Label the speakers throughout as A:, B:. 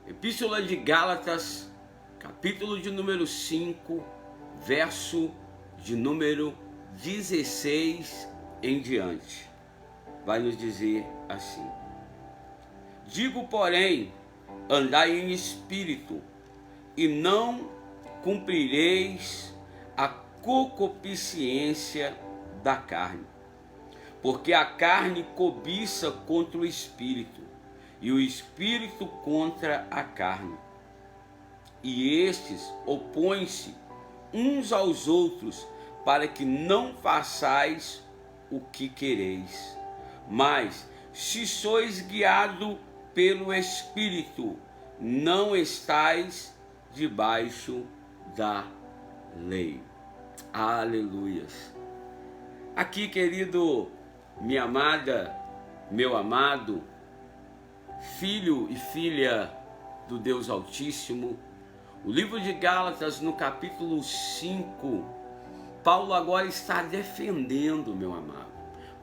A: Epístola de Gálatas, capítulo de número 5, verso de número 16 em diante. Vai nos dizer assim: digo, porém, andai em espírito, e não cumprireis a concupiscência da carne. Porque a carne cobiça contra o espírito, e o espírito contra a carne. E estes opõem-se uns aos outros, para que não façais o que quereis. Mas, se sois guiados pelo Espírito, não estais debaixo da lei. Aleluias. Aqui, querido, minha amada, meu amado, filho e filha do Deus Altíssimo, o livro de Gálatas, no capítulo 5, Paulo agora está defendendo, meu amado.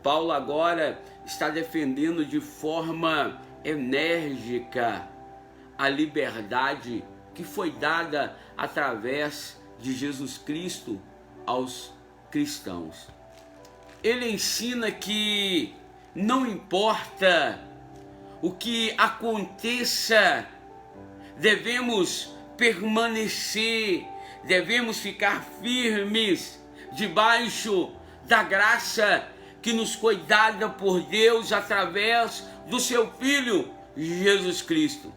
A: Paulo agora está defendendo de forma enérgica a liberdade que foi dada através de Jesus Cristo aos cristãos. Ele ensina que não importa o que aconteça, devemos permanecer, devemos ficar firmes debaixo da graça que nos foi dada por Deus através do seu Filho Jesus Cristo.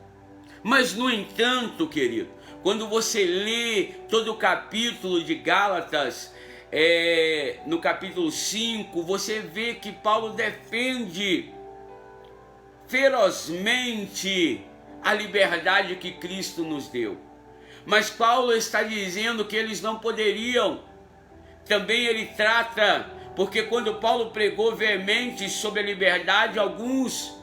A: Mas, no entanto, querido, quando você lê todo o capítulo de Gálatas, no capítulo 5, você vê que Paulo defende ferozmente a liberdade que Cristo nos deu. Mas Paulo está dizendo que eles não poderiam. Também ele trata, porque quando Paulo pregou veemente sobre a liberdade, alguns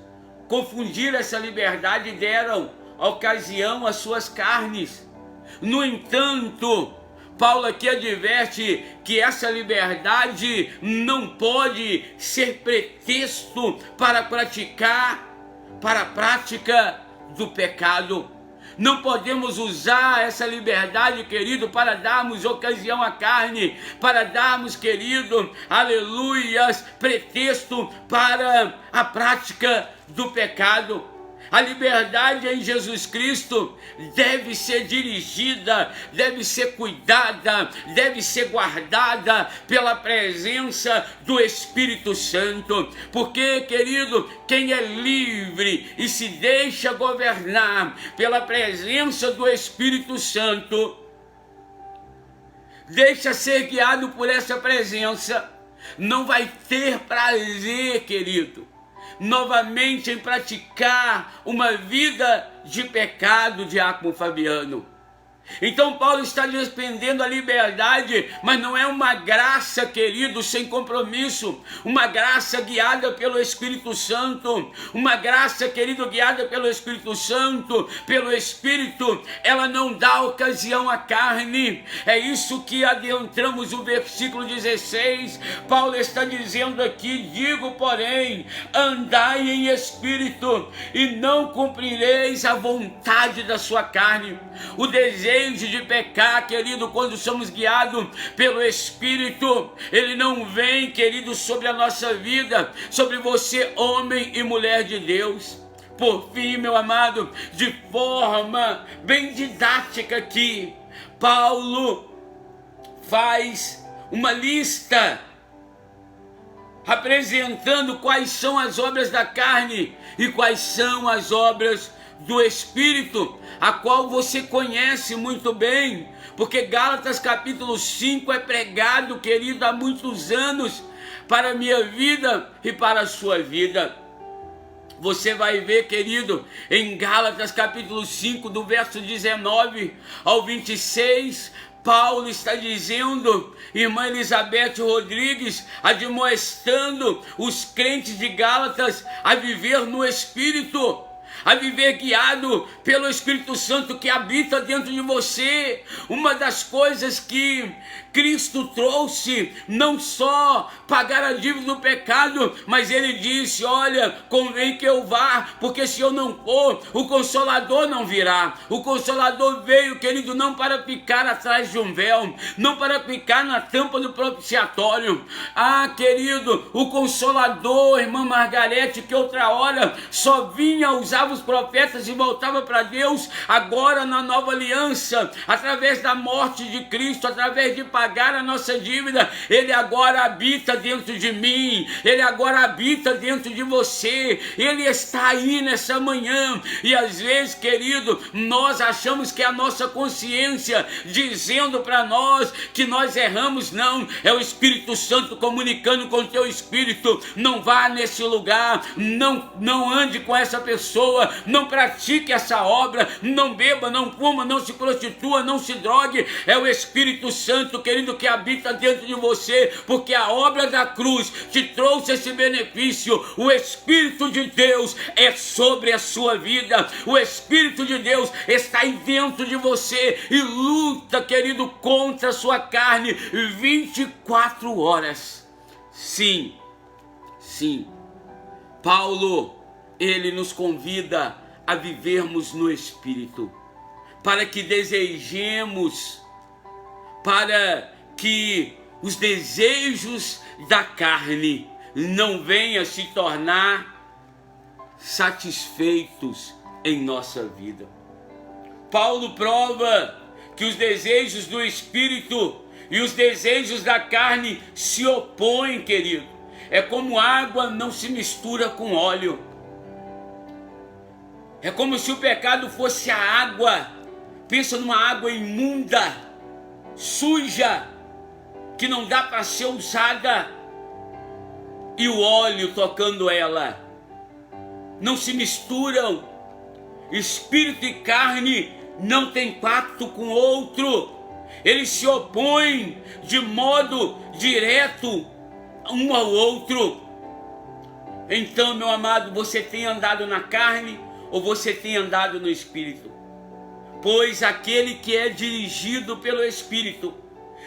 A: confundiram essa liberdade e deram ocasião às suas carnes. No entanto, Paulo aqui adverte que essa liberdade não pode ser pretexto para a prática do pecado. Não podemos usar essa liberdade, querido, para darmos ocasião à carne, para darmos, querido, aleluias, pretexto para a prática do pecado. A liberdade em Jesus Cristo deve ser dirigida, deve ser cuidada, deve ser guardada pela presença do Espírito Santo. Porque, querido, quem é livre e se deixa governar pela presença do Espírito Santo, deixa ser guiado por essa presença, não vai ter prazer, querido, novamente em praticar uma vida de pecado, diácono Fabiano. Então Paulo está defendendo a liberdade, mas não é uma graça, querido, sem compromisso, uma graça guiada pelo Espírito Santo, uma graça, querido, guiada pelo Espírito Santo, pelo Espírito, ela não dá ocasião à carne. É isso que adentramos o versículo 16, Paulo está dizendo aqui: digo, porém, andai em Espírito, e não cumprireis a vontade da sua carne. O desejo de pecar, querido, quando somos guiados pelo Espírito, ele não vem, querido, sobre a nossa vida, sobre você, homem e mulher de Deus. Por fim, meu amado, de forma bem didática aqui, Paulo faz uma lista apresentando quais são as obras da carne e quais são as obras do Espírito, a qual você conhece muito bem, porque Gálatas capítulo 5 é pregado, querido, há muitos anos para a minha vida e para a sua vida. Você vai ver, querido, em Gálatas capítulo 5, do verso 19 ao 26, Paulo está dizendo, irmã Elizabeth Rodrigues, admoestando os crentes de Gálatas a viver no Espírito, a viver guiado pelo Espírito Santo que habita dentro de você. Uma das coisas que Cristo trouxe, não só pagar a dívida do pecado, mas ele disse: olha, convém que eu vá, porque se eu não for, o Consolador não virá. O Consolador veio, querido, não para ficar atrás de um véu, não para ficar na tampa do propiciatório. Ah, querido, o Consolador, irmã Margarete, que outra hora só vinha, usava os profetas e voltava para Deus, agora na nova aliança, através da morte de Cristo, através de pagar a nossa dívida, ele agora habita dentro de mim, ele agora habita dentro de você, ele está aí nessa manhã. E às vezes, querido, nós achamos que é a nossa consciência dizendo para nós que nós erramos. Não, é o Espírito Santo comunicando com o teu espírito: não vá nesse lugar, não ande com essa pessoa, não pratique essa obra, não beba, não fuma, não se prostitua, não se drogue. É o Espírito Santo, querido, que habita dentro de você, porque a obra da cruz te trouxe esse benefício. O Espírito de Deus é sobre a sua vida, o Espírito de Deus está aí dentro de você e luta, querido, contra a sua carne 24 horas. Sim, Paulo, ele nos convida a vivermos no Espírito, para que desejemos, para que os desejos da carne não venham se tornar satisfeitos em nossa vida. Paulo prova que os desejos do Espírito e os desejos da carne se opõem, querido. É como água não se mistura com óleo. É como se o pecado fosse a água. Pensa numa água imunda, suja, que não dá para ser usada, e o óleo tocando ela. Não se misturam. Espírito e carne não têm pacto com o outro. Eles se opõem de modo direto um ao outro. Então, meu amado, você tem andado na carne ou você tem andado no Espírito? Pois aquele que é dirigido pelo Espírito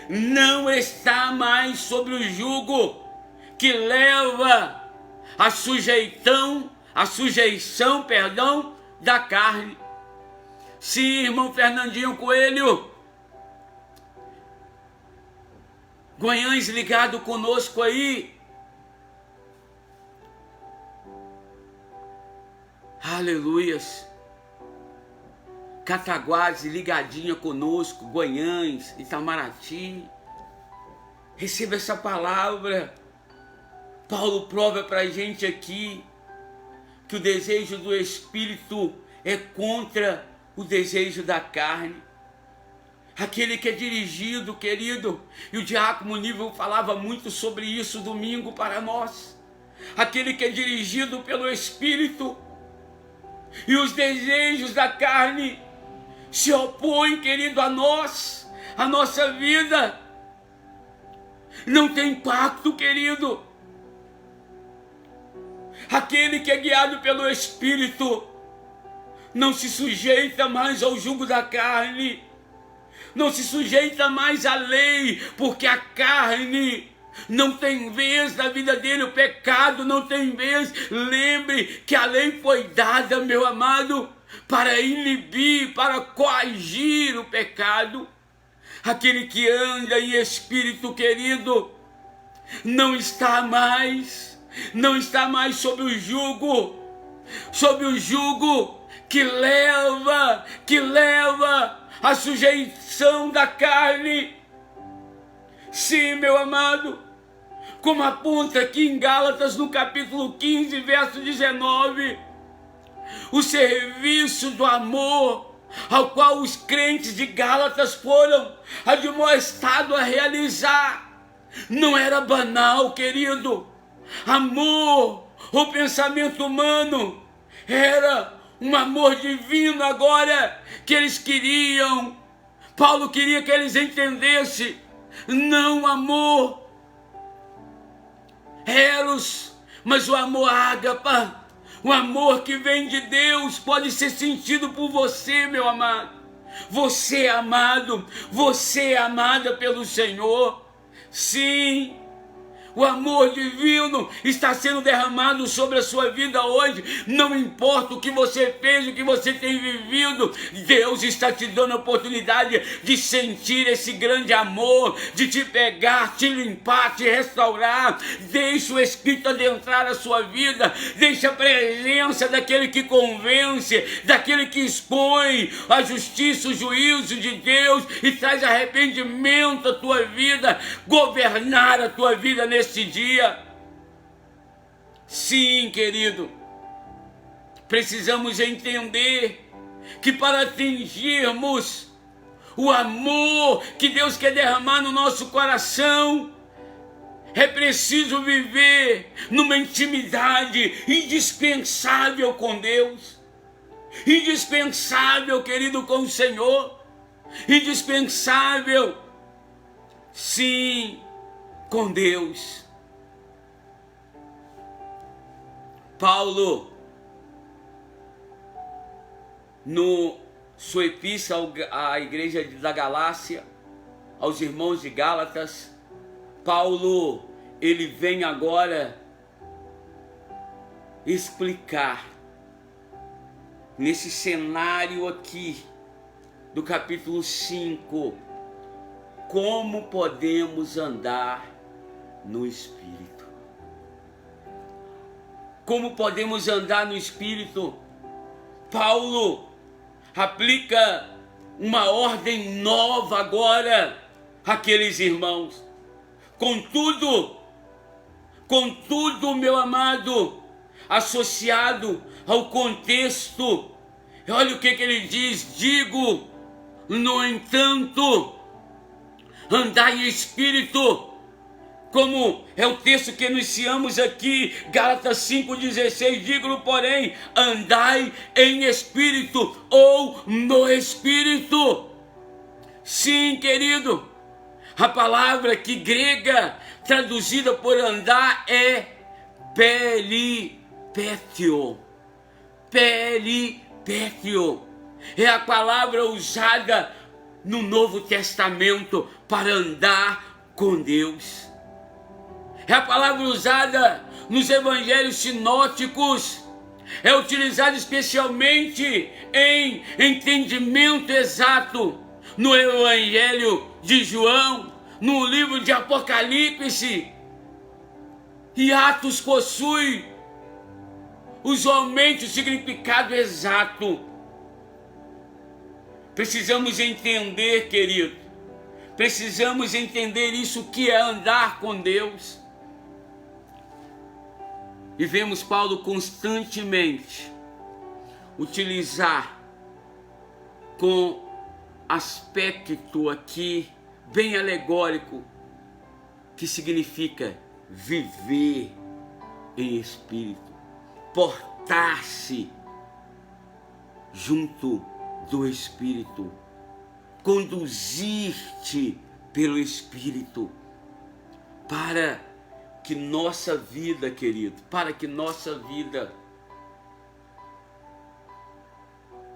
A: não está mais sobre o jugo que leva a sujeição, da carne. Sim, irmão Fernandinho Coelho, Goiães ligado conosco aí. Aleluias. Cataguases ligadinha conosco, Goiães, Itamaraty. Receba essa palavra. Paulo prova para a gente aqui que o desejo do Espírito é contra o desejo da carne. Aquele que é dirigido, querido, e o diácono Nível falava muito sobre isso domingo para nós. Aquele que é dirigido pelo Espírito e os desejos da carne se opõem, querido, a nós, a nossa vida. Não tem pacto, querido. Aquele que é guiado pelo Espírito não se sujeita mais ao jugo da carne, não se sujeita mais à lei, porque a carne não tem vez na vida dele, o pecado não tem vez. Lembre que a lei foi dada, meu amado, para inibir, para coagir o pecado. Aquele que anda em Espírito, querido, não está mais sob o jugo que leva a sujeição da carne. Sim, meu amado, como aponta aqui em Gálatas, no capítulo 15, verso 19, o serviço do amor ao qual os crentes de Gálatas foram admoestados a realizar não era banal, querido. Amor, o pensamento humano, era um amor divino agora que eles queriam. Paulo queria que eles entendessem. Não amor eros, mas o amor ágapa, O amor que vem de Deus pode ser sentido por você, meu amado. Você é amado, você é amada pelo Senhor. Sim, o amor divino está sendo derramado sobre a sua vida hoje. Não importa o que você fez, o que você tem vivido, Deus está te dando a oportunidade de sentir esse grande amor, de te pegar, te limpar, te restaurar. Deixe o Espírito adentrar a sua vida. Deixe a presença daquele que convence, daquele que expõe a justiça, o juízo de Deus e traz arrependimento à tua vida, governar a tua vida nesse dia. Sim, querido, precisamos entender que para atingirmos o amor que Deus quer derramar no nosso coração, é preciso viver numa intimidade indispensável com Deus, indispensável, querido, com o Senhor, indispensável, sim, com Deus. Paulo, no sua epístola à igreja da Galácia, aos irmãos de Gálatas, Paulo, ele vem agora explicar, nesse cenário aqui, do capítulo 5, como podemos andar no Espírito. Como podemos andar no Espírito? Paulo aplica uma ordem nova agora àqueles irmãos. Contudo, meu amado, associado ao contexto, olha o que ele diz: digo, no entanto, andai em Espírito, como é o texto que iniciamos aqui, Gálatas 5,16, digo, porém, andai em Espírito, ou no Espírito. Sim, querido, a palavra aqui grega, traduzida por andar, é peripétio. Peripétio é a palavra usada no Novo Testamento para andar com Deus. É a palavra usada nos evangelhos sinóticos. É utilizada especialmente em entendimento exato no evangelho de João, no livro de Apocalipse. E Atos possui usualmente o significado exato. Precisamos entender, querido, precisamos entender isso, que é andar com Deus. E vemos Paulo constantemente utilizar com aspecto aqui bem alegórico, que significa viver em espírito, portar-se junto do Espírito, conduzir-te pelo Espírito, para que nossa vida, querido, para que nossa vida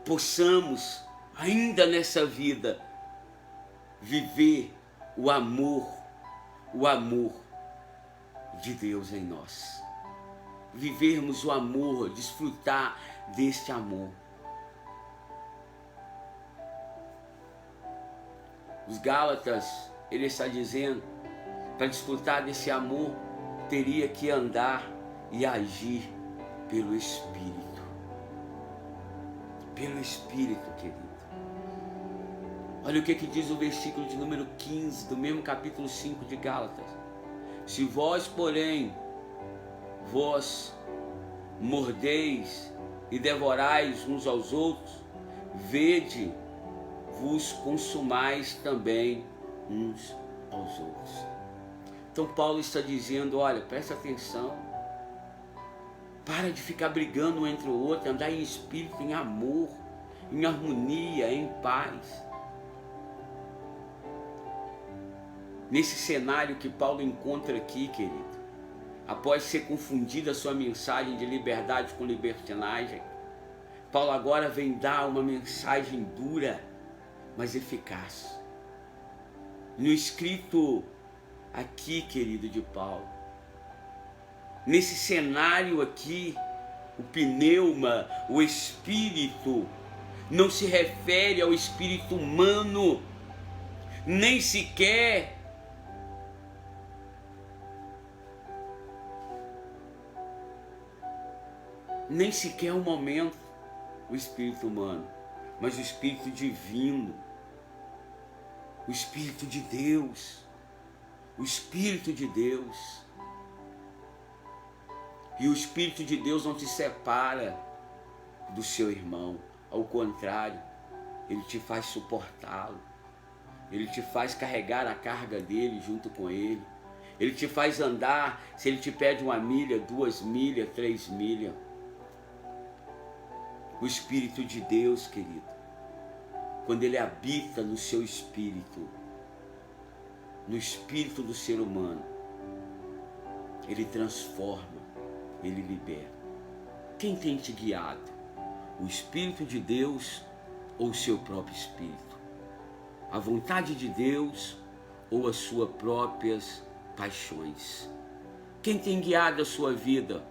A: possamos, ainda nessa vida, viver o amor de Deus em nós. Vivermos o amor, desfrutar deste amor. Os Gálatas, ele está dizendo, para desfrutar desse amor, teria que andar e agir pelo Espírito. Pelo Espírito, querido. Olha o que diz o versículo de número 15, do mesmo capítulo 5 de Gálatas. Se vós, porém, vós mordeis e devorais uns aos outros, vede, vos consumais também uns aos outros. Então Paulo está dizendo, olha, presta atenção, para de ficar brigando um entre o outro, andar em espírito, em amor, em harmonia, em paz. Nesse cenário que Paulo encontra aqui, querido, após ser confundida a sua mensagem de liberdade com libertinagem, Paulo agora vem dar uma mensagem dura, mas eficaz. No escrito aqui, querido, de Paulo, nesse cenário aqui, o pneuma, o espírito, não se refere ao espírito humano, nem sequer um momento o espírito humano, mas o espírito divino, o espírito de Deus, o espírito de Deus. E o espírito de Deus não te separa do seu irmão, ao contrário, ele te faz suportá-lo, ele te faz carregar a carga dele junto com ele, ele te faz andar, se ele te pede 1 milha, 2 milhas, 3 milhas. O Espírito de Deus, querido, quando ele habita no seu espírito, no espírito do ser humano, ele transforma, ele liberta. Quem tem te guiado? O Espírito de Deus ou o seu próprio espírito? A vontade de Deus ou as suas próprias paixões? Quem tem guiado a sua vida?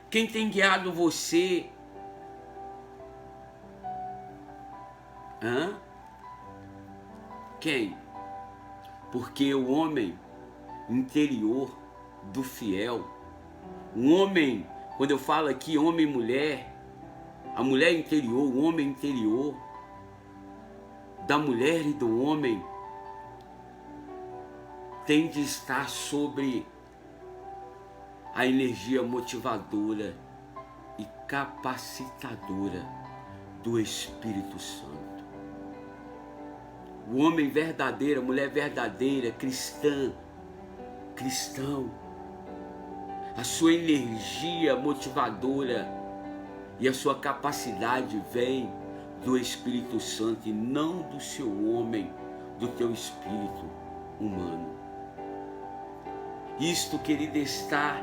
A: Quem tem guiado você? Quem? Porque o homem interior do fiel, um homem, quando eu falo aqui homem e mulher, a mulher interior, o homem interior da mulher e do homem tem de estar sobre a energia motivadora e capacitadora do Espírito Santo. O homem verdadeiro, a mulher verdadeira, cristão, a sua energia motivadora e a sua capacidade vem do Espírito Santo e não do seu homem, do teu espírito humano. Isto, querido, está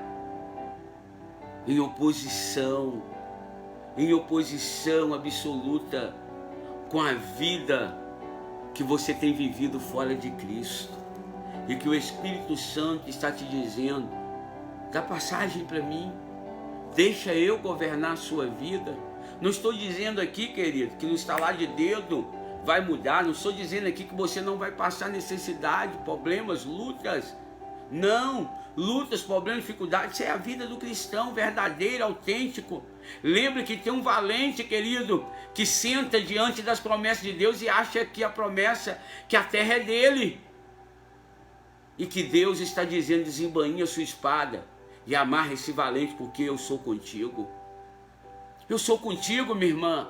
A: em oposição absoluta com a vida que você tem vivido fora de Cristo, e que o Espírito Santo está te dizendo: dá passagem para mim, deixa eu governar a sua vida. Não estou dizendo aqui, querido, que no estalar de dedo vai mudar, não estou dizendo aqui que você não vai passar necessidade, problemas, lutas. Não, lutas, problemas, dificuldades, isso é a vida do cristão verdadeiro, autêntico. Lembre que tem um valente, querido, que senta diante das promessas de Deus e acha que a promessa, que a terra é dele. E que Deus está dizendo: desembainha a sua espada e amarra esse valente, porque eu sou contigo. Eu sou contigo, minha irmã.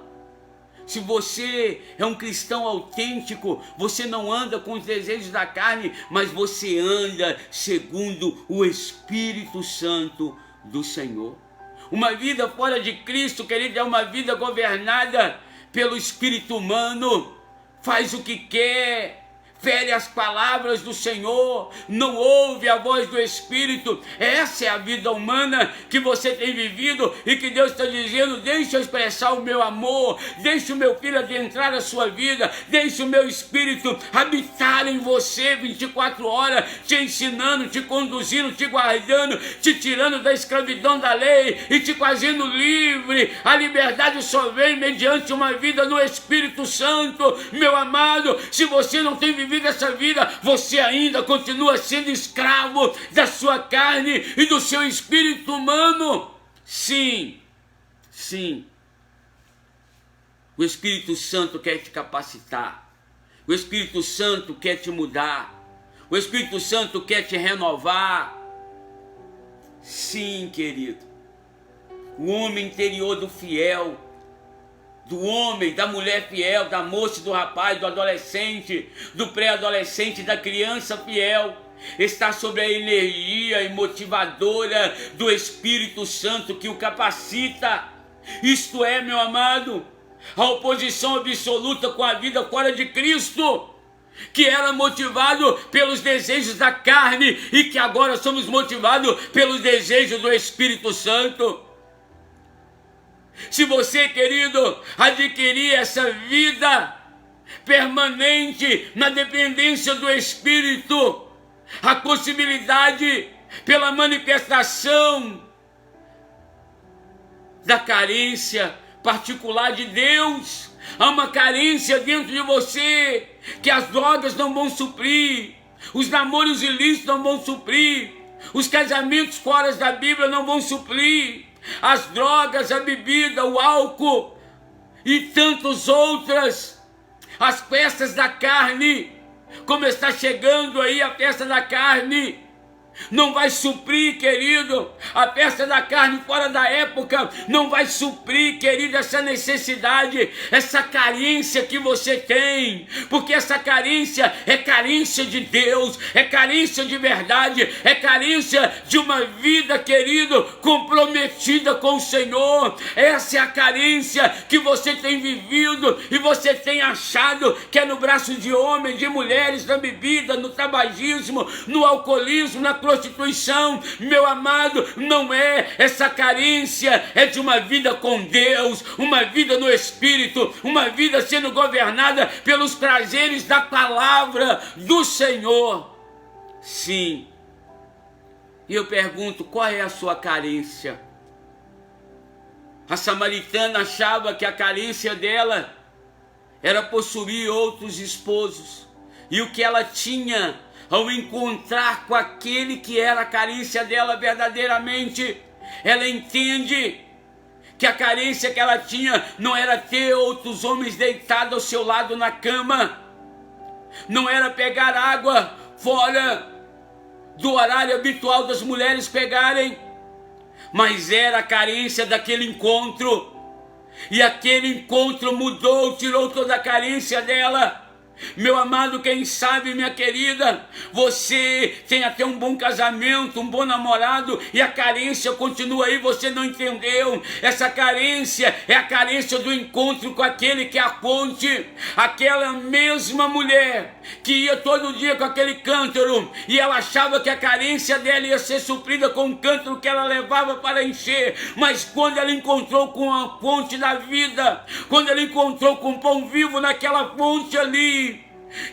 A: Se você é um cristão autêntico, você não anda com os desejos da carne, mas você anda segundo o Espírito Santo do Senhor. Uma vida fora de Cristo, querido, é uma vida governada pelo espírito humano. Faz o que quer, fere as palavras do Senhor, não ouve a voz do Espírito. Essa é a vida humana que você tem vivido e que Deus está dizendo: deixa eu expressar o meu amor, deixa o meu filho adentrar a sua vida, deixa o meu Espírito habitar em você 24 horas, te ensinando, te conduzindo, te guardando, te tirando da escravidão da lei e te fazendo livre. A liberdade só vem mediante uma vida no Espírito Santo. Meu amado, se você não tem vivido essa vida, você ainda continua sendo escravo da sua carne e do seu espírito humano. Sim, o Espírito Santo quer te capacitar, o Espírito Santo quer te mudar, o Espírito Santo quer te renovar. Sim, querido, o homem interior do fiel, do homem, da mulher fiel, da moça, do rapaz, do adolescente, do pré-adolescente, da criança fiel, está sobre a energia motivadora do Espírito Santo que o capacita. Isto é, meu amado, a oposição absoluta com a vida fora de Cristo. que era motivado pelos desejos da carne e que agora somos motivados pelos desejos do Espírito Santo. Se você, querido, adquirir essa vida permanente na dependência do Espírito, a possibilidade pela manifestação da carência particular de Deus, há uma carência dentro de você que as drogas não vão suprir, os namoros ilícitos não vão suprir, os casamentos fora da Bíblia não vão suprir, as drogas, a bebida, o álcool e tantas outras, as festas da carne, como está chegando aí a festa da carne, não vai suprir, querido. A festa da carne fora da época não vai suprir, querido, essa necessidade, essa carência que você tem, porque essa carência é carência de Deus, é carência de verdade, é carência de uma vida, querido, comprometida com o Senhor. Essa é a carência que você tem vivido e você tem achado que é no braço de homens, de mulheres, na bebida, no tabagismo, no alcoolismo, na prostituição. Meu amado, não é. Essa carência é de uma vida com Deus, uma vida no Espírito, uma vida sendo governada pelos prazeres da palavra do Senhor. Sim. E eu pergunto, qual é a sua carência? A samaritana achava que a carência dela era possuir outros esposos. E o que ela tinha ao encontrar com aquele que era a carência dela verdadeiramente, ela entende que a carência que ela tinha não era ter outros homens deitados ao seu lado na cama, não era pegar água fora do horário habitual das mulheres pegarem, mas era a carência daquele encontro. E aquele encontro mudou, tirou toda a carência dela. Meu amado, quem sabe, minha querida, você tem até um bom casamento, um bom namorado, e a carência continua aí, você não entendeu. Essa carência é a carência do encontro com aquele que é a ponte. Aquela mesma mulher que ia todo dia com aquele cântaro, e ela achava que a carência dela ia ser suprida com o cântaro que ela levava para encher, mas quando ela encontrou com a fonte da vida, quando ela encontrou com o pão vivo naquela fonte ali,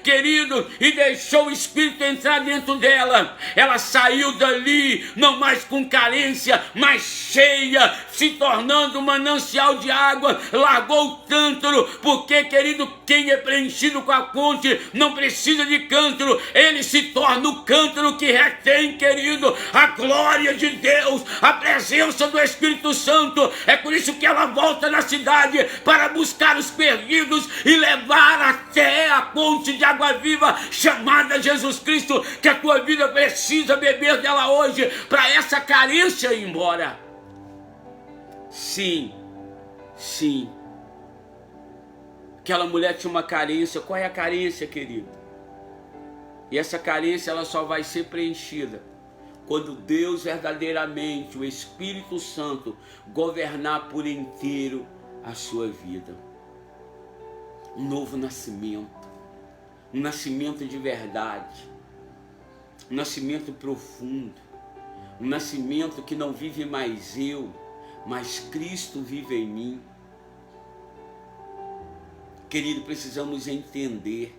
A: querido, e deixou o Espírito entrar dentro dela, ela saiu dali não mais com carência, mas cheia, se tornando um manancial de água, largou o cântaro, porque, querido, quem é preenchido com a fonte não precisa de cântaro, ele se torna o cântaro que retém, querido, a glória de Deus, a presença do Espírito Santo. É por isso que ela volta na cidade para buscar os perdidos e levar até a fonte de água viva chamada Jesus Cristo, que a tua vida precisa beber dela hoje para essa carência ir embora. Sim, sim. Aquela mulher tinha uma carência. Qual é a carência, querido? E essa carência ela só vai ser preenchida quando Deus verdadeiramente, o Espírito Santo, governar por inteiro a sua vida. Um novo nascimento. Um nascimento de verdade, um nascimento profundo, um nascimento que não vive mais eu, mas Cristo vive em mim. Querido, precisamos entender,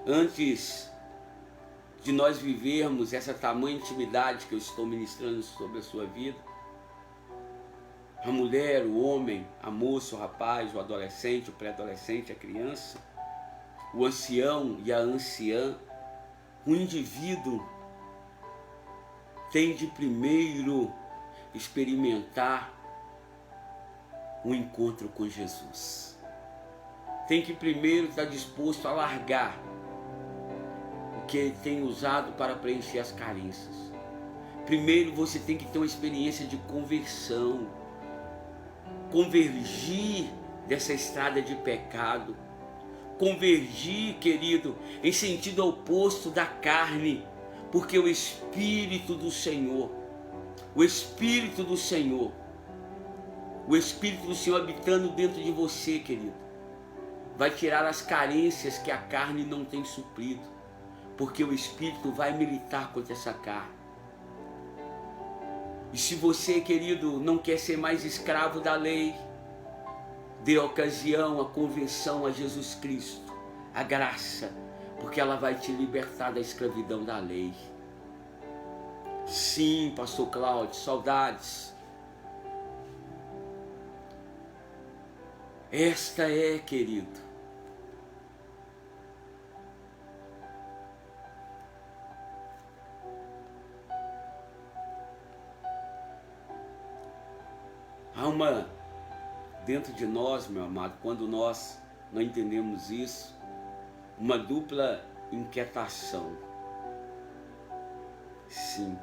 A: antes de nós vivermos essa tamanha intimidade que eu estou ministrando sobre a sua vida, a mulher, o homem, a moça, o rapaz, o adolescente, o pré-adolescente, a criança, o ancião e a anciã, o indivíduo tem de primeiro experimentar um encontro com Jesus. Tem que primeiro estar disposto a largar o que ele tem usado para preencher as carências. Primeiro você tem que ter uma experiência de conversão, convergir dessa estrada de pecado, convergir, querido, em sentido oposto da carne, porque o Espírito do Senhor, o Espírito do Senhor habitando dentro de você, querido, vai tirar as carências que a carne não tem suprido, porque o Espírito vai militar contra essa carne. E se você, querido, não quer ser mais escravo da lei, dê ocasião à conversão a Jesus Cristo, a graça, porque ela vai te libertar da escravidão da lei. Sim, pastor Cláudio, saudades. Esta é, querido, há uma dentro de nós, meu amado, quando nós não entendemos isso, uma dupla inquietação. Sim,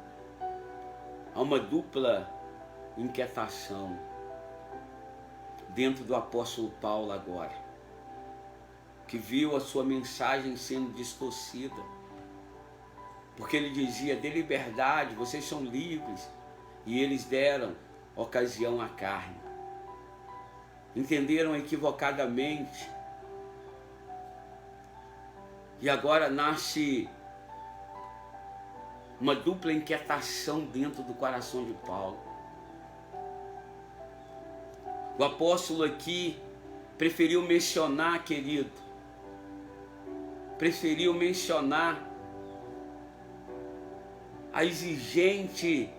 A: há uma dupla inquietação dentro do apóstolo Paulo agora, que viu a sua mensagem sendo distorcida, porque ele dizia: dê liberdade, vocês são livres, e eles deram ocasião à carne. Entenderam equivocadamente. E agora nasce uma dupla inquietação dentro do coração de Paulo. O apóstolo aqui preferiu mencionar, querido, a exigente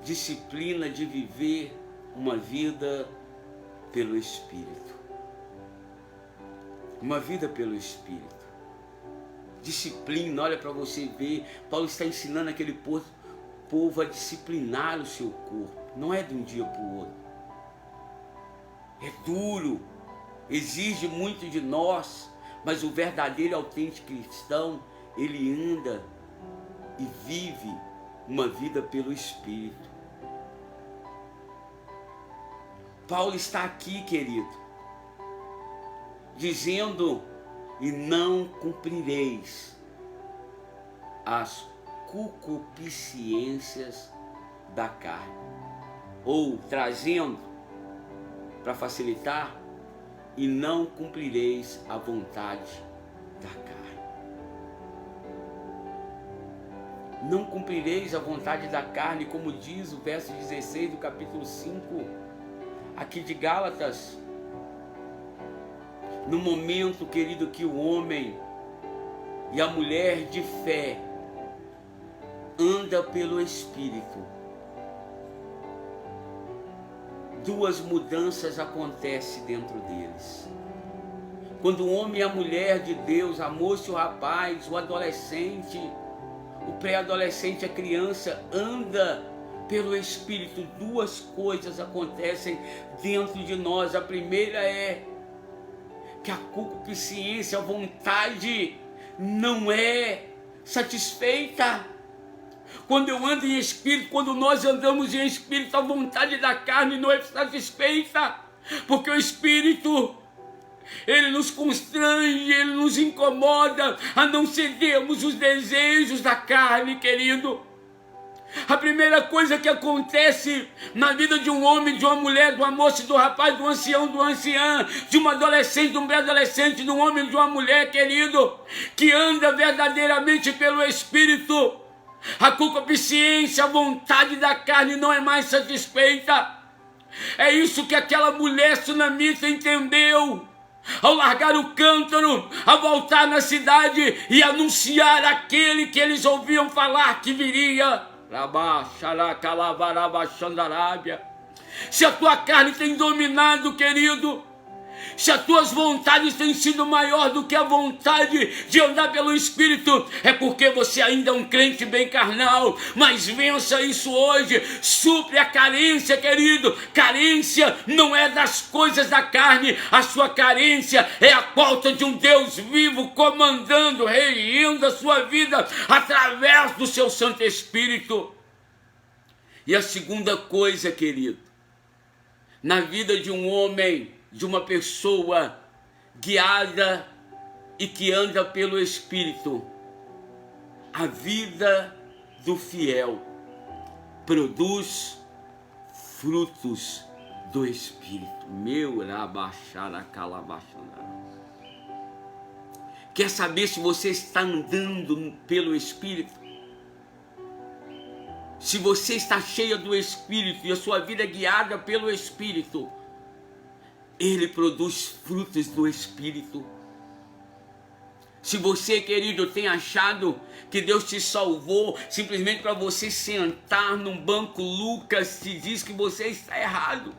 A: disciplina de viver uma vida pelo Espírito. Uma vida pelo Espírito. Disciplina, olha para você ver, Paulo está ensinando aquele povo a disciplinar o seu corpo. Não é de um dia para o outro. É duro, exige muito de nós, mas o verdadeiro e autêntico cristão, ele anda e vive uma vida pelo Espírito. Paulo está aqui, querido, dizendo: e não cumprireis as concupiscências da carne. Ou, trazendo, para facilitar, e não cumprireis a vontade da carne. Não cumprireis a vontade da carne, como diz o verso 16 do capítulo 5 aqui de Gálatas. No momento, querido, que o homem e a mulher de fé anda pelo Espírito, duas mudanças acontecem dentro deles. Quando o homem e a mulher de Deus, a moça e o rapaz, o adolescente, o pré-adolescente, a criança, anda pelo Espírito, duas coisas acontecem dentro de nós. A primeira é que a concupiscência, a vontade, não é satisfeita. Quando eu ando em Espírito, quando nós andamos em Espírito, a vontade da carne não é satisfeita, porque o Espírito, ele nos constrange, ele nos incomoda a não cedermos os desejos da carne, querido. A primeira coisa que acontece na vida de um homem, de uma mulher, de uma moça, do rapaz, do ancião, do anciã, de um adolescente, de um pré-adolescente, de um homem, de uma mulher, querido, que anda verdadeiramente pelo Espírito, a concupiscência, a vontade da carne não é mais satisfeita. É isso que aquela mulher sunamita entendeu ao largar o cântaro, a voltar na cidade e anunciar aquele que eles ouviam falar que viria. Se a tua carne tem dominado, querido, se as tuas vontades têm sido maior do que a vontade de andar pelo Espírito, é porque você ainda é um crente bem carnal. Mas vença isso hoje, supre a carência, querido. Carência não é das coisas da carne, a sua carência é a falta de um Deus vivo comandando, regendo a sua vida através do seu Santo Espírito. E a segunda coisa, querido, na vida de um homem, de uma pessoa guiada e que anda pelo Espírito, a vida do fiel produz frutos do Espírito. Meu rabaxara calabaxana. Quer saber se você está andando pelo Espírito? Se você está cheia do Espírito e a sua vida é guiada pelo Espírito, Ele produz frutos do Espírito. Se você, querido, tem achado que Deus te salvou simplesmente para você sentar num banco, Lucas te diz que você está errado.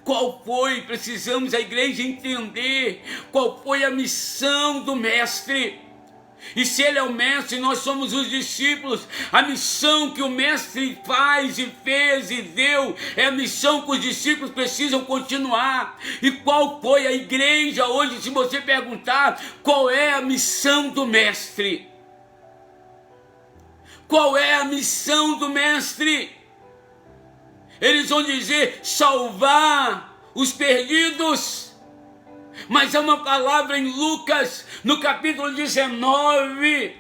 A: Qual foi? Precisamos a igreja entender qual foi a missão do Mestre. E se Ele é o Mestre, nós somos os discípulos. A missão que o Mestre faz e fez e deu é a missão que os discípulos precisam continuar. E qual foi a igreja hoje? Se você perguntar qual é a missão do Mestre, qual é a missão do Mestre? Eles vão dizer salvar os perdidos. Mas há uma palavra em Lucas, no capítulo 19,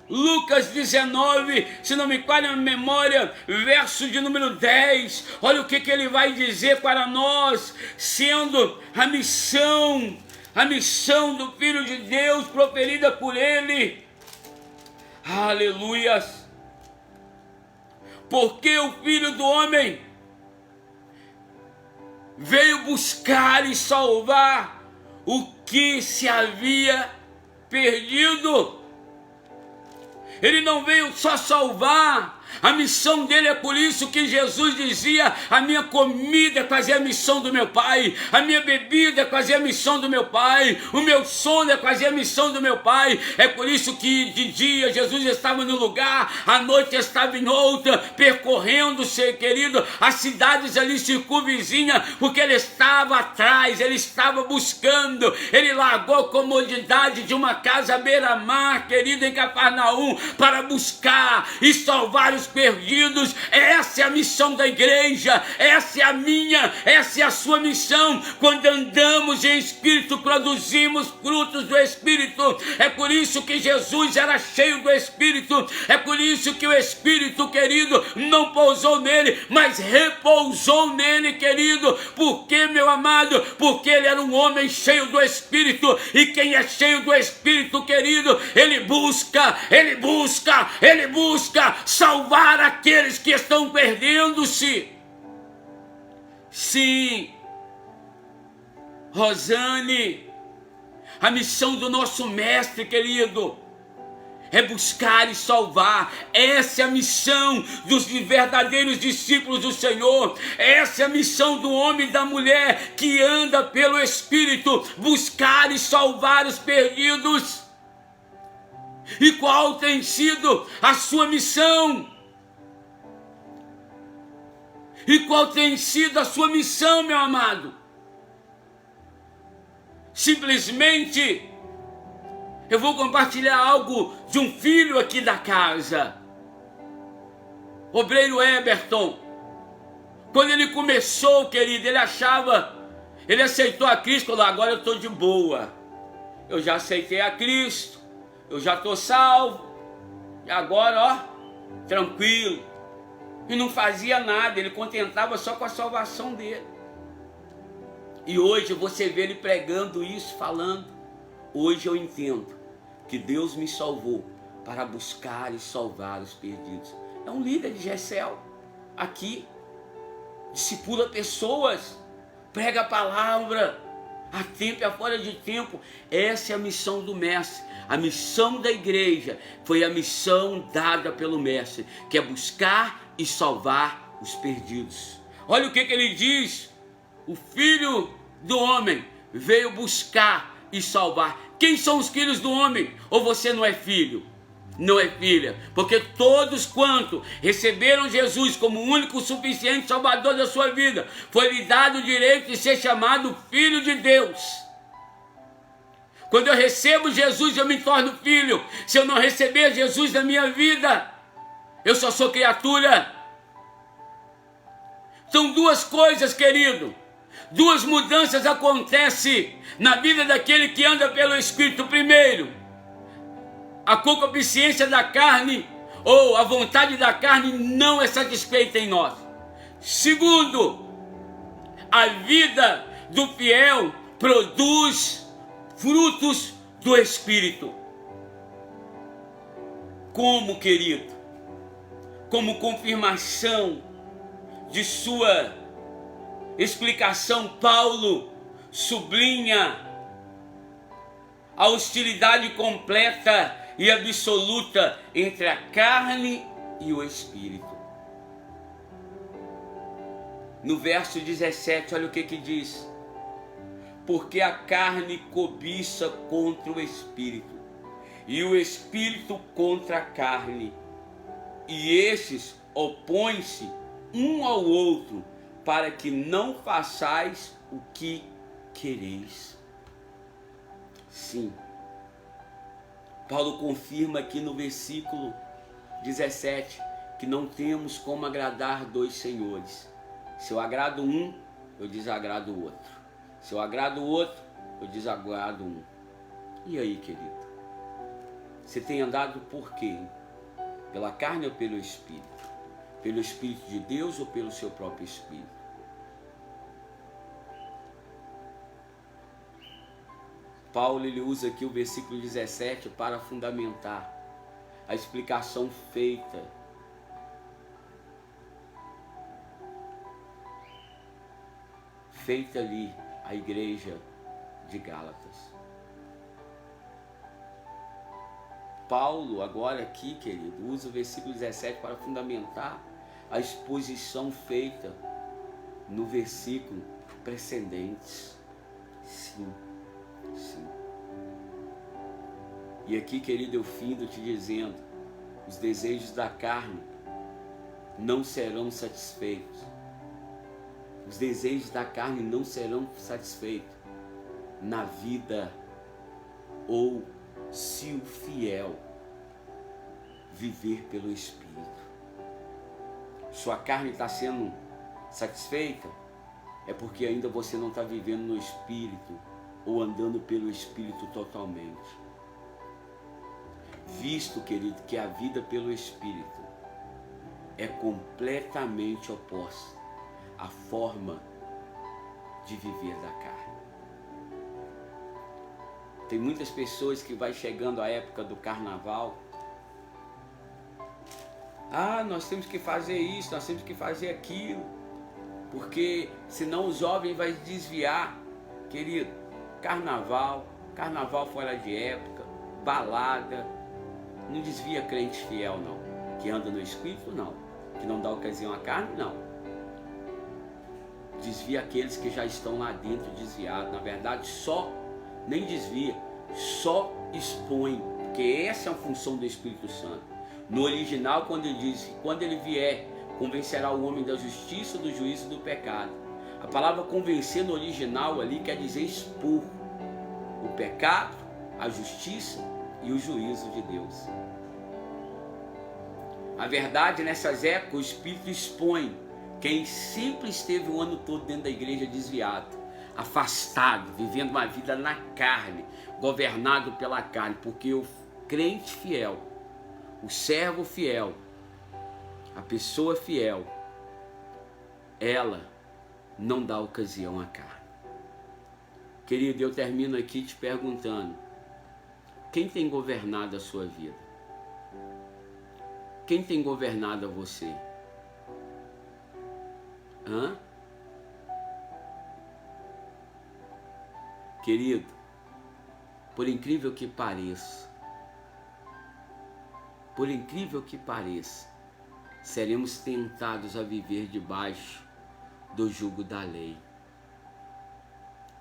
A: Lucas 19, se não me falha a memória, verso de número 10, olha o que ele vai dizer para nós, sendo a missão do Filho de Deus proferida por Ele. Aleluias! Porque o Filho do Homem veio buscar e salvar o que se havia perdido. Ele não veio só salvar, a missão dele é por isso que Jesus dizia: a minha comida é fazer a missão do meu Pai, a minha bebida é fazer a missão do meu Pai, o meu sono é fazer a missão do meu Pai. É por isso que de dia Jesus estava num lugar, à noite estava em outra, percorrendo, seu querido, as cidades ali circunvizinhas, porque ele estava atrás, ele estava buscando, ele largou a comodidade de uma casa à beira-mar, querido, em Cafarnaum, para buscar e salvar os perdidos. Essa é a missão da igreja, essa é a minha, essa é a sua missão. Quando andamos em Espírito, produzimos frutos do Espírito. É por isso que Jesus era cheio do Espírito, é por isso que o Espírito, querido, não pousou nele, mas repousou nele, querido. Por quê, meu amado? Porque ele era um homem cheio do Espírito, e quem é cheio do Espírito, querido, ele busca salvar aqueles que estão perdendo-se. Sim, Rosane, a missão do nosso Mestre, querido, é buscar e salvar. Essa é a missão dos verdadeiros discípulos do Senhor. Essa é a missão do homem e da mulher que anda pelo Espírito, buscar e salvar os perdidos. E qual tem sido a sua missão? E qual tem sido a sua missão, meu amado? Simplesmente, eu vou compartilhar algo de um filho aqui da casa, obreiro Eberton. Quando ele começou, querido, ele aceitou a Cristo, falou: agora eu estou de boa, eu já aceitei a Cristo, eu já estou salvo, e agora, ó, tranquilo. E não fazia nada, ele contentava só com a salvação dele. E hoje você vê ele pregando isso, falando: hoje eu entendo que Deus me salvou para buscar e salvar os perdidos. É um líder de GECEL, aqui, discipula pessoas, prega a palavra, a tempo e a fora de tempo. Essa é a missão do Mestre. A missão da igreja foi a missão dada pelo Mestre, que é buscar e salvar os perdidos. Olha o que ele diz: o Filho do Homem veio buscar e salvar. Quem são os filhos do homem? Ou você não é filho? Não é filha? Porque todos quanto receberam Jesus como o único suficiente salvador da sua vida, foi-lhe dado o direito de ser chamado filho de Deus. Quando eu recebo Jesus, eu me torno filho. Se eu não receber Jesus na minha vida, eu só sou criatura. São duas coisas, querido. Duas mudanças acontecem na vida daquele que anda pelo Espírito. Primeiro, a concupiscência da carne, ou a vontade da carne, não é satisfeita em nós. Segundo, a vida do fiel produz frutos do Espírito. Como, querido? Como confirmação de sua explicação, Paulo sublinha a hostilidade completa e absoluta entre a carne e o Espírito. No verso 17, olha o que diz: porque a carne cobiça contra o Espírito, e o Espírito contra a carne, e estes opõem-se um ao outro, para que não façais o que quereis. Sim, Paulo confirma aqui no versículo 17 que não temos como agradar dois senhores. Se eu agrado um, eu desagrado o outro. Se eu agrado o outro, eu desagrado um. E aí, querido? Você tem andado por quê? Pela carne ou pelo Espírito? Pelo Espírito de Deus ou pelo seu próprio Espírito? Paulo ele usa aqui o versículo 17 para fundamentar a explicação feita ali à igreja de Gálatas. Paulo agora aqui, querido, usa o versículo 17 para fundamentar a exposição feita no versículo precedente. Sim. E aqui, querido, eu findo te dizendo, os desejos da carne não serão satisfeitos. Os desejos da carne não serão satisfeitos na vida ou se o fiel viver pelo Espírito. Sua carne está sendo satisfeita, é porque ainda você não está vivendo no Espírito ou andando pelo Espírito totalmente. Visto, querido, que a vida pelo Espírito é completamente oposta à forma de viver da carne. Tem muitas pessoas que vai chegando a época do carnaval. Nós temos que fazer isso, nós temos que fazer aquilo, porque senão o jovem vai desviar. Querido, carnaval fora de época, balada, não desvia crente fiel não, que anda no Espírito não, que não dá ocasião à carne não. Desvia aqueles que já estão lá dentro desviados. Na verdade, nem desvia, só expõe, porque essa é a função do Espírito Santo. No original, quando ele diz que quando ele vier, convencerá o homem da justiça, do juízo e do pecado. A palavra convencer no original ali quer dizer expor o pecado, a justiça e o juízo de Deus. A verdade, nessas épocas, o Espírito expõe quem sempre esteve o ano todo dentro da igreja desviado, afastado, vivendo uma vida na carne, governado pela carne, porque o crente fiel, o servo fiel, a pessoa fiel, ela não dá ocasião à carne. Querido, eu termino aqui te perguntando, quem tem governado a sua vida? Quem tem governado a você? Querido, por incrível que pareça, seremos tentados a viver debaixo do jugo da lei,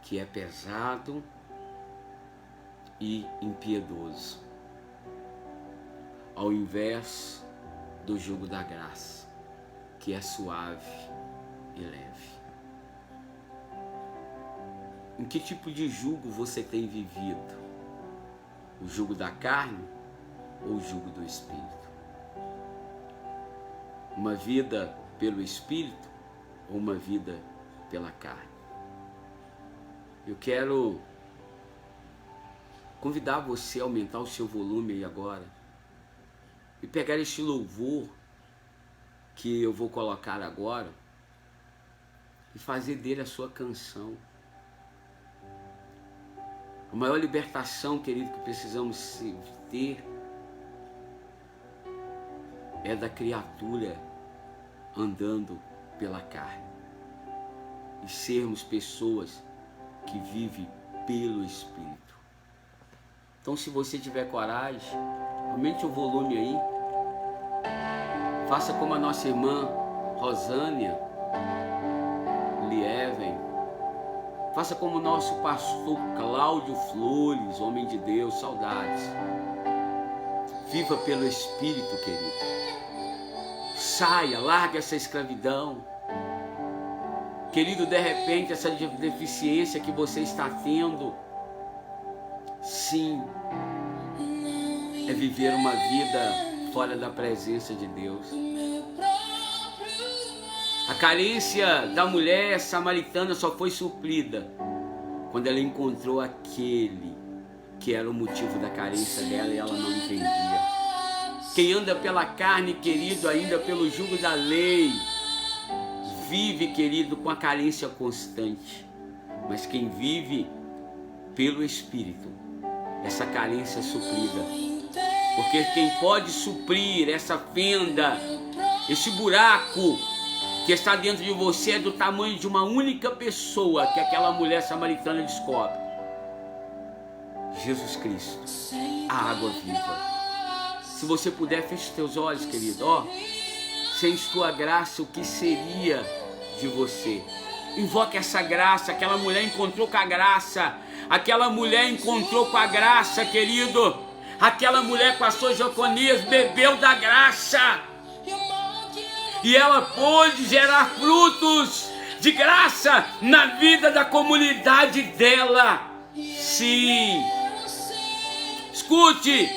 A: que é pesado e impiedoso, ao invés do jugo da graça, que é suave e leve. Em que tipo de jugo você tem vivido? O jugo da carne ou o jugo do Espírito? Uma vida pelo Espírito ou uma vida pela carne? Eu quero convidar você a aumentar o seu volume aí agora e pegar este louvor que eu vou colocar agora e fazer dele a sua canção. A maior libertação, querido, que precisamos ter é da criatura andando pela carne e sermos pessoas que vivem pelo Espírito. Então, se você tiver coragem, aumente o volume aí, faça como a nossa irmã Rosânia Lieven, faça como o nosso pastor Cláudio Flores, homem de Deus, saudades. Viva pelo Espírito, querido. Saia, larga essa escravidão. Querido, de repente, essa deficiência que você está tendo, sim, é viver uma vida fora da presença de Deus. A carência da mulher samaritana só foi suprida quando ela encontrou aquele que era o motivo da carência dela e ela não entendia. Quem anda pela carne, querido, ainda pelo jugo da lei, vive, querido, com a carência constante. Mas quem vive pelo Espírito, essa carência é suprida. Porque quem pode suprir essa fenda, esse buraco que está dentro de você é do tamanho de uma única pessoa que aquela mulher samaritana descobre. Jesus Cristo, a água viva. Se você puder, feche teus olhos, querido. Sem tua graça, o que seria de você? Invoque essa graça. Aquela mulher encontrou com a graça. Aquela mulher encontrou com a graça, querido. Aquela mulher com as suas Jeconias bebeu da graça. E ela pôde gerar frutos de graça na vida da comunidade dela. Sim. Escute.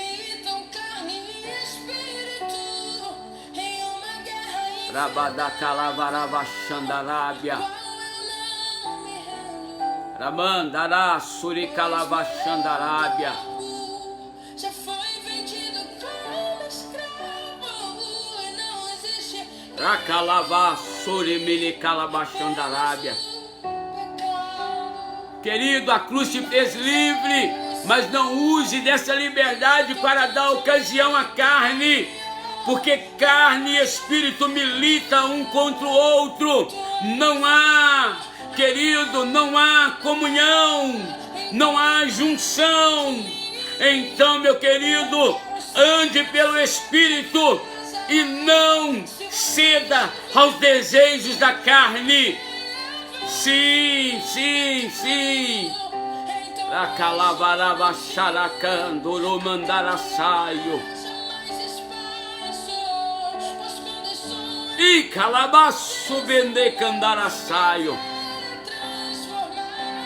A: Rabadacalavarabachandarábia. Ramandará suricalabachandarábia. Já foi vendido como escravo e não existe. Racalava surimilicalabachandarábia. Querido, a cruz te fez livre, mas não use dessa liberdade para dar ocasião à carne. Porque carne e espírito militam um contra o outro. Não há, querido, não há comunhão, não há junção. Então, meu querido, ande pelo Espírito e não ceda aos desejos da carne. Sim, sim, sim. Acalavarava xaracandoro mandaraçaio. E calabaço bende candaraçaio.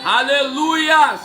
A: Aleluia!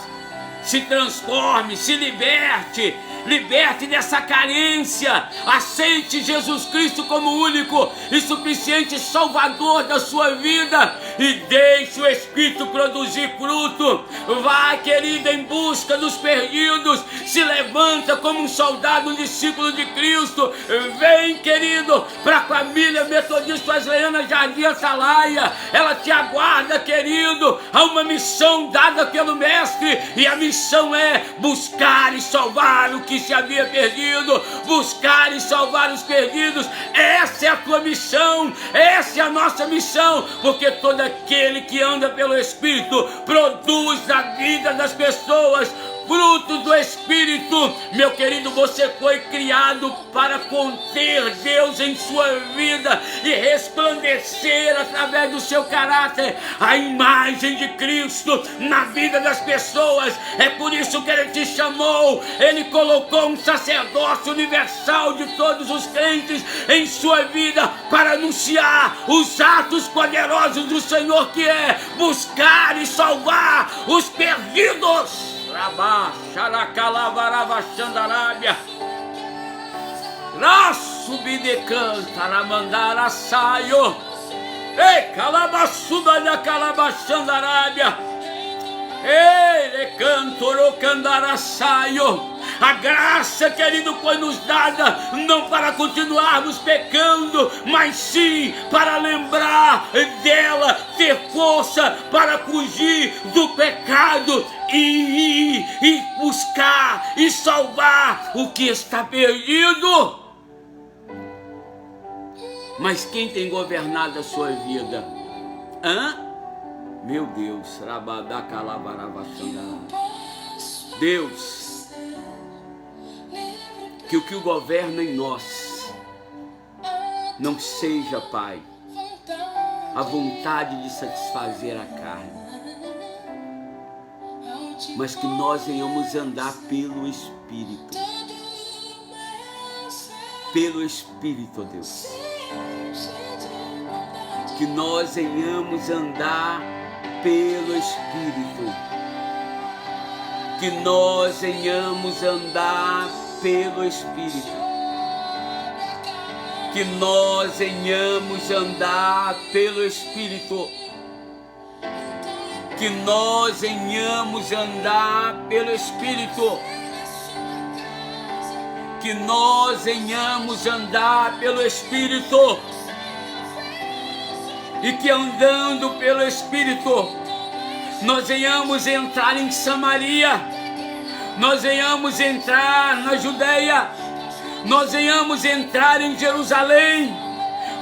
A: Se transforme, se liberte. Liberte dessa carência. Aceite Jesus Cristo como único e suficiente Salvador da sua vida. E deixe o Espírito produzir fruto. Vá, querida, em busca dos perdidos. Se levanta como um soldado, um discípulo de Cristo. Vem, querido, para a família Metodista Wesleyana Jardim Atalaia. Ela te aguarda, querido. Há uma missão dada pelo Mestre. E a missão é buscar e salvar o que se havia perdido, buscar e salvar os perdidos. Essa é a tua missão, essa é a nossa missão, porque todo aquele que anda pelo Espírito produz na vida das pessoas frutos do Espírito. Meu querido, você foi criado para conter Deus em sua vida e resplandecer através do seu caráter a imagem de Cristo na vida das pessoas. É por isso que Ele te chamou. Ele colocou um sacerdócio universal de todos os crentes em sua vida para anunciar os atos poderosos do Senhor, que é buscar e salvar os perdidos. Rabá, xaracalavarava xandarábia. Raçubidecanta, ramandara saio. Ei, calabassuba da calabaxandarábia. Ei, cantoro candara saio. A graça, querido, foi nos dada não para continuarmos pecando, mas sim para lembrar dela, ter força para fugir do pecado e ir e buscar e salvar o que está perdido. Mas quem tem governado a sua vida? Meu Deus, Deus, que o que governa em nós não seja, Pai, a vontade de satisfazer a carne, mas que nós venhamos andar pelo Espírito. Pelo Espírito, ó Deus. Que nós venhamos andar pelo Espírito. Que nós venhamos andar pelo Espírito. Que nós venhamos andar pelo Espírito. Que nós venhamos andar pelo Espírito. Que nós venhamos andar pelo Espírito. E que andando pelo Espírito, nós venhamos entrar em Samaria, nós venhamos entrar na Judeia, nós venhamos entrar em Jerusalém,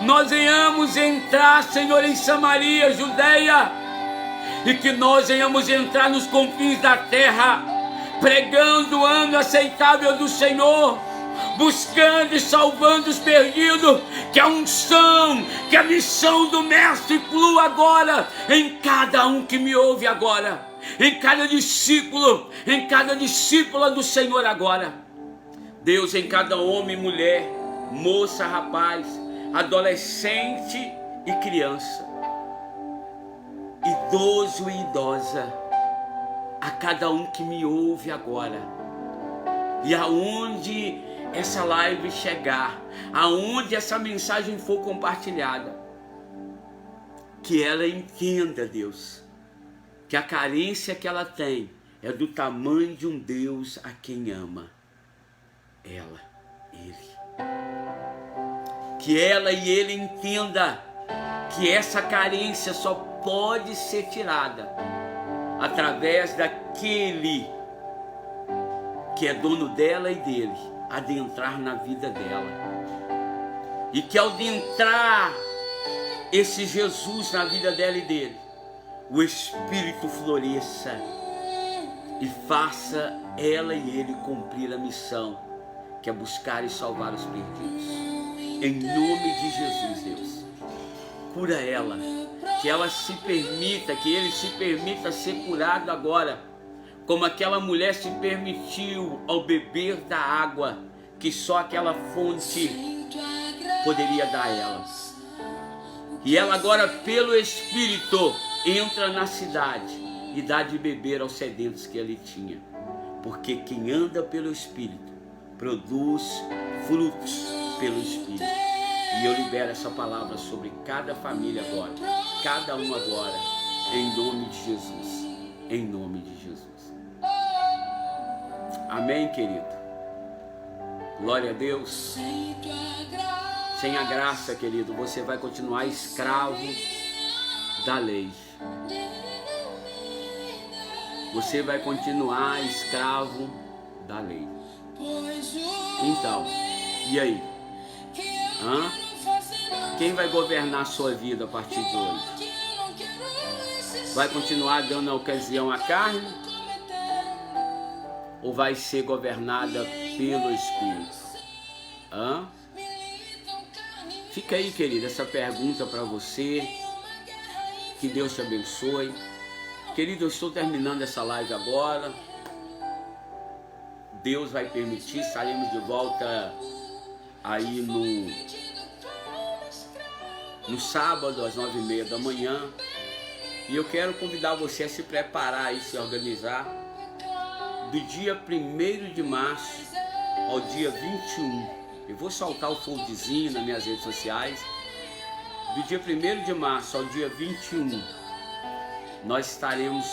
A: nós venhamos entrar, Senhor, em Samaria, Judeia, e que nós venhamos entrar nos confins da terra, pregando o ano aceitável do Senhor, buscando e salvando os perdidos, que a unção, que a missão do Mestre flua agora em cada um que me ouve agora, em cada discípula do Senhor agora. Deus, em cada homem, mulher, moça, rapaz, adolescente e criança, idoso e idosa, a cada um que me ouve agora, e aonde essa live chegar, aonde essa mensagem for compartilhada, que ela entenda, Deus, que a carência que ela tem é do tamanho de um Deus a quem ama ela, ele. Que ela e ele entenda que essa carência só pode ser tirada através daquele que é dono dela e dele, adentrar na vida dela. E que ao adentrar esse Jesus na vida dela e dele, o Espírito floresça e faça ela e ele cumprir a missão, que é buscar e salvar os perdidos. Em nome de Jesus, Deus, cura ela, que ela se permita, que ele se permita ser curado agora, como aquela mulher se permitiu ao beber da água que só aquela fonte poderia dar a ela. E ela agora, pelo Espírito, entra na cidade e dá de beber aos sedentos que ele tinha. Porque quem anda pelo Espírito produz frutos pelo Espírito. E eu libero essa palavra sobre cada família agora, cada um agora, em nome de Jesus. Em nome de Jesus. Amém, querido? Glória a Deus. Sem a graça, querido, você vai continuar escravo da lei. Você vai continuar escravo da lei. Então, e aí? Quem vai governar a sua vida a partir de hoje? Vai continuar dando ocasião à carne? Ou vai ser governada pelo Espírito? Fica aí, querida, essa pergunta para você. Que Deus te abençoe. Querido, eu estou terminando essa live agora. Deus vai permitir, estaremos de volta aí no sábado às 9h30 da manhã. E eu quero convidar você a se preparar e se organizar. Do dia 1º de março ao dia 21. Eu vou soltar o foldzinho nas minhas redes sociais. Do dia 1º de março ao dia 21, nós estaremos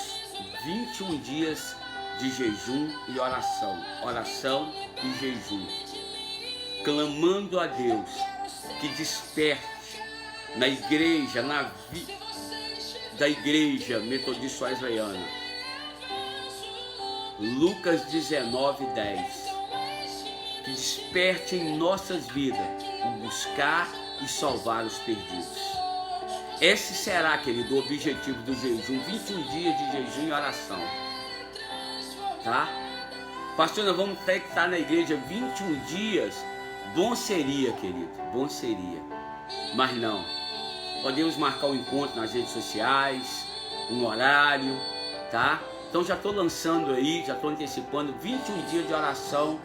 A: 21 dias de jejum e oração. Oração e jejum. Clamando a Deus que desperte na igreja, da Igreja Metodista Wesleyana. Lucas 19:10. Que desperte em nossas vidas o buscar e salvar os perdidos. Esse será, querido, o objetivo do jejum, 21 dias de jejum e oração. Tá? Pastor, nós vamos ter que estar na igreja 21 dias. Bom seria, querido, bom seria. Mas não. Podemos marcar um encontro nas redes sociais, um horário, tá? Então já estou lançando aí, já estou antecipando 21 dias de oração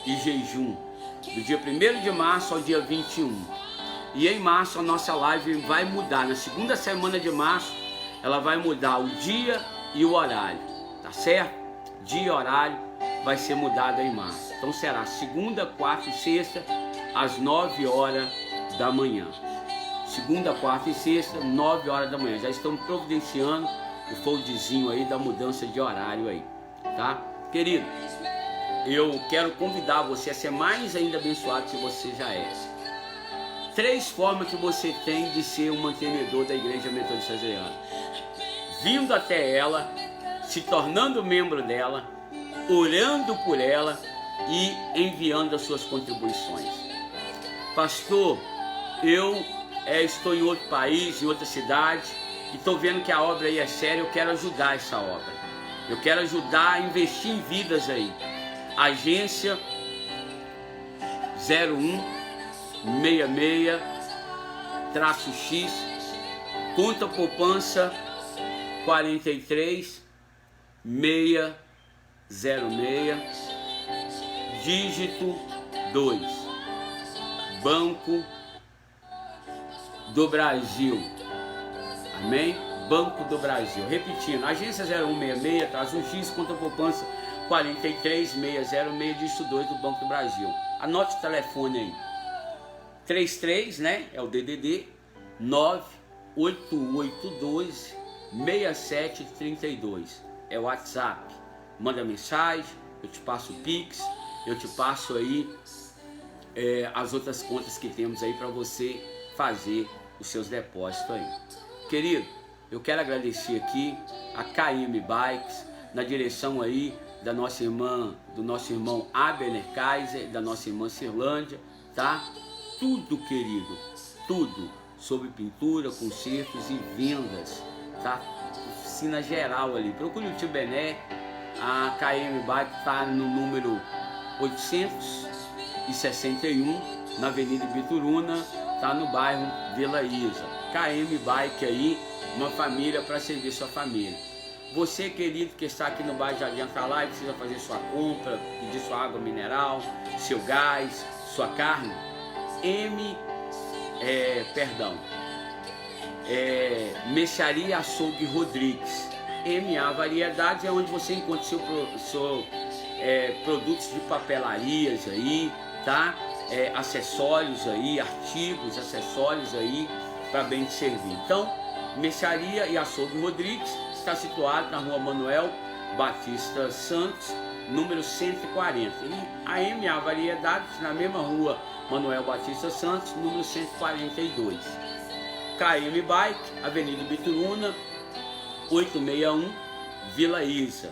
A: e jejum. Do dia 1º de março ao dia 21. E em março a nossa live vai mudar. Na segunda semana de março, ela vai mudar o dia e o horário. Tá certo? Dia e horário vai ser mudado em março. Então será segunda, quarta e sexta, às 9 horas da manhã. Segunda, quarta e sexta, 9 horas da manhã. Já estamos providenciando o foldzinho aí da mudança de horário aí. Tá? Querido, eu quero convidar você a ser mais ainda abençoado que você já é. 3 formas que você tem de ser um mantenedor da Igreja Metodista Wesleyana: vindo até ela, se tornando membro dela, orando por ela e enviando as suas contribuições. Pastor, eu estou em outro país, em outra cidade, e estou vendo que a obra aí é séria, eu quero ajudar essa obra. Eu quero ajudar a investir em vidas aí. Agência 0166-X, conta poupança 43606, dígito 2, Banco do Brasil. Amém? Banco do Brasil. Repetindo, agência 0166-X, conta poupança 43606, dígito 2 do Banco do Brasil. Anote o telefone aí. 33, né? É o DDD 98812-6732. É o WhatsApp. Manda mensagem, eu te passo o Pix, eu te passo aí as outras contas que temos aí para você fazer os seus depósitos aí. Querido, eu quero agradecer aqui a KM Bikes, na direção aí da nossa irmã, do nosso irmão Abner Kaiser, da nossa irmã Cirlândia, tá? Tudo, querido, tudo sobre pintura, consertos e vendas, tá? Oficina geral ali. Procure o tio Bené, a KM Bike está no número 861, na Avenida Bituruna, tá no bairro Vila Isa. KM Bike aí, uma família para servir sua família. Você, querido, que está aqui no bairro Jardim Atalai, precisa fazer sua compra, pedir sua água mineral, seu gás, sua carne. Mercearia Açougue Rodrigues. MA Variedades é onde você encontra produtos de papelarias aí, tá? Acessórios aí, artigos, acessórios aí para bem te servir. Então, Mercearia e Açougue Rodrigues está situado na Rua Manuel Batista Santos, número 140. E a MA Variedades na mesma Rua Manuel Batista Santos, número 142. KM Bike, Avenida Bituruna, 861, Vila Isa.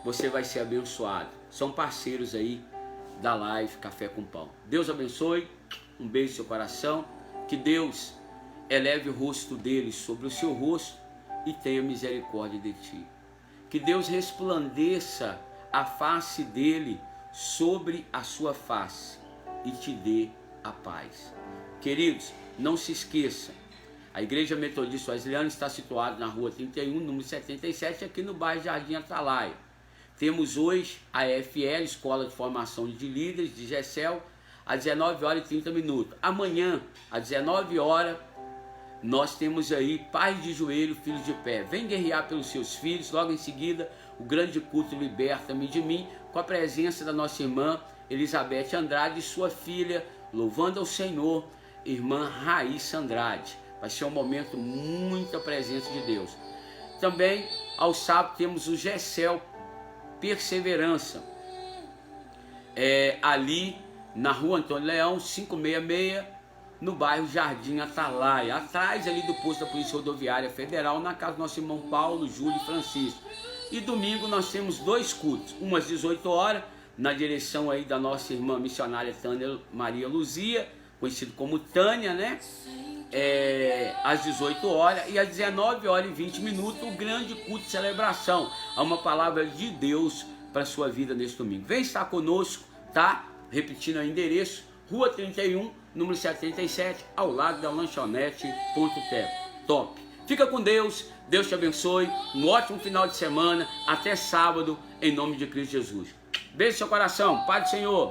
A: Você vai ser abençoado. São parceiros aí da live Café com Pão. Deus abençoe, um beijo no seu coração, que Deus eleve o rosto dele sobre o seu rosto e tenha misericórdia de ti. Que Deus resplandeça a face dele sobre a sua face e te dê a paz. Queridos, não se esqueça, a Igreja Metodista Wesleyana está situada na Rua 31, número 77, aqui no bairro Jardim Atalaia. Temos hoje a EFL, Escola de Formação de Líderes de GECEL, às 19h30. Amanhã, às 19h, nós temos aí Pais de Joelho, Filhos de Pé. Vem guerrear pelos seus filhos. Logo em seguida, o grande culto Liberta-me de Mim, com a presença da nossa irmã Elizabeth Andrade e sua filha, louvando ao Senhor, irmã Raíssa Andrade. Vai ser um momento muita presença de Deus. Também, ao sábado, temos o GECEL Perseverança, ali na Rua Antônio Leão, 566, no bairro Jardim Atalaia, atrás ali do posto da Polícia Rodoviária Federal, na casa do nosso irmão Paulo, Júlio e Francisco. E domingo nós temos 2 cultos, uma às 18 horas, na direção aí da nossa irmã missionária Tânia Maria Luzia, conhecido como Tânia, né? Às 18 horas, e às 19 horas e 20 minutos, o grande culto de celebração. Há uma palavra de Deus para a sua vida neste domingo. Vem estar conosco, tá? Repetindo o endereço, Rua 31, número 77, ao lado da lanchonete Ponto Top. Fica com Deus, Deus te abençoe, um ótimo final de semana, até sábado, em nome de Cristo Jesus. Beijo no seu coração, Pai do Senhor.